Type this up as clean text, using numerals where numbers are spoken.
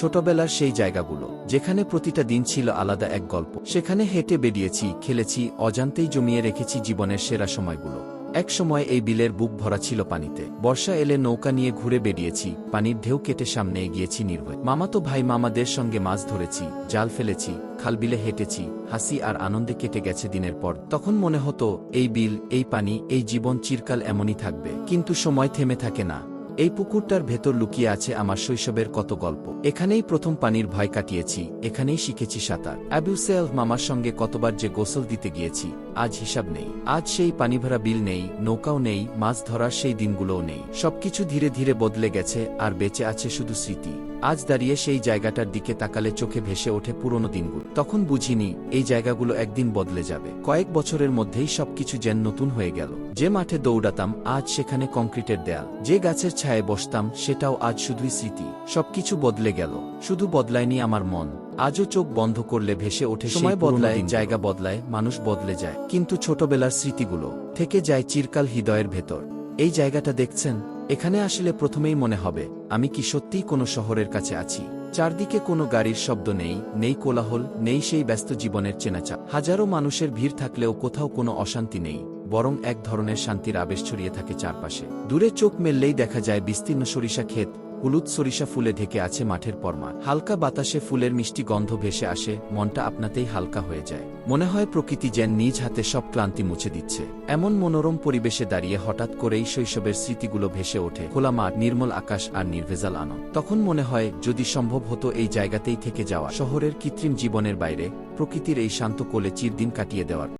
ছোটবেলার সেই জায়গাগুলো যেখানে প্রতিটা দিন ছিল আলাদা এক গল্প। সেখানে হেঁটে বেরিয়েছি, খেলেছি, অজান্তেই জমিয়ে রেখেছি জীবনের সেরা সময়গুলো। এক সময় এই বিলের বুক ভরা ছিল পানিতে। বর্ষা এলে নৌকা নিয়ে ঘুরে বেরিয়েছি, পানির ঢেউ কেটে সামনে এগিয়েছি নির্ভয়। মামাতো ভাই মামাদের সঙ্গে মাছ ধরেছি, জাল ফেলেছি, খালবিলে হেঁটেছি, হাসি আর আনন্দে কেটে গেছে দিনের পর। তখন মনে হতো এই বিল, এই পানি, এই জীবন চিরকাল এমনই থাকবে। কিন্তু সময় থেমে থাকে না। এই পুকুরটার ভেতর লুকিয়ে আছে আমার শৈশবের কত গল্প। এখানেই প্রথম পানির ভয় কাটিয়েছি, এখানেই শিখেছি সাঁতার। অ্যাবুসেল মামার সঙ্গে কতবার যে গোসল দিতে গিয়েছি, আজ হিসাব নেই। আজ সেই পানিভরা বিল নেই, নৌকাও নেই, মাছ ধরার সেই দিনগুলোও নেই। সবকিছু ধীরে ধীরে বদলে গেছে, আর বেঁচে আছে শুধু স্মৃতি। আজ দাঁড়িয়ে সেই জায়গাটার দিকে তাকালে চোখে ভেসে ওঠে পুরনো দিনগুলো। তখন বুঝিনি এই জায়গাগুলো একদিন বদলে যাবে। কয়েক বছরের মধ্যেই সবকিছু যেন নতুন হয়ে গেল। যে মাঠে দৌড়াতাম আজ সেখানে কংক্রিটের দেয়াল, যে গাছের ছায়ায় বসতাম সেটাও আজ শুধুই স্মৃতি। সবকিছু বদলে গেল, শুধু বদলায়নি আমার মন। আজও চোখ বন্ধ করলে ভেসে ওঠে। সময় বদলায়, জায়গা বদলায়, মানুষ বদলে যায়, কিন্তু ছোটবেলার স্মৃতিগুলো থেকে যায় চিরকাল হৃদয়ের ভেতর। এই জায়গাটা দেখছেন? এখানে আসলে প্রথমেই মনে হবে আমি কি সত্যিই কোনো শহরের কাছে আছি। চারদিকে কোনো গাড়ির শব্দ নেই, নেই কোলাহল, নেই সেই ব্যস্ত জীবনের চেনাচাপ। হাজারো মানুষের ভিড় থাকলেও কোথাও কোনো অশান্তি নেই, বরং এক ধরনের শান্তির আবেশ ছড়িয়ে থাকে চারপাশে। দূরে চোখ মেললেই দেখা যায় বিস্তীর্ণ সরিষা ক্ষেত, হলুদ সরিষা ফুলে ঢেকে আছে মাঠের পরমার। হালকা বাতাসে ফুলের মিষ্টি গন্ধ ভেসে আসে, মনটা আপনাতেই হালকা হয়ে যায়। মনে হয় প্রকৃতি যেন নিজ হাতে সব ক্লান্তি মুছে দিচ্ছে। এমন মনোরম পরিবেশে দাঁড়িয়ে হঠাৎ করেই শৈশবের স্মৃতিগুলো ভেসে ওঠে। খোলা মাঠ, নির্মল আকাশ আর নির্ভেজাল আনন্দ। তখন মনে হয় যদি সম্ভব হতো এই জায়গাতেই থেকে যাওয়া, শহরের কৃত্রিম জীবনের বাইরে প্রকৃতির এই শান্ত কোলে চিরদিন কাটিয়ে দেওয়ার।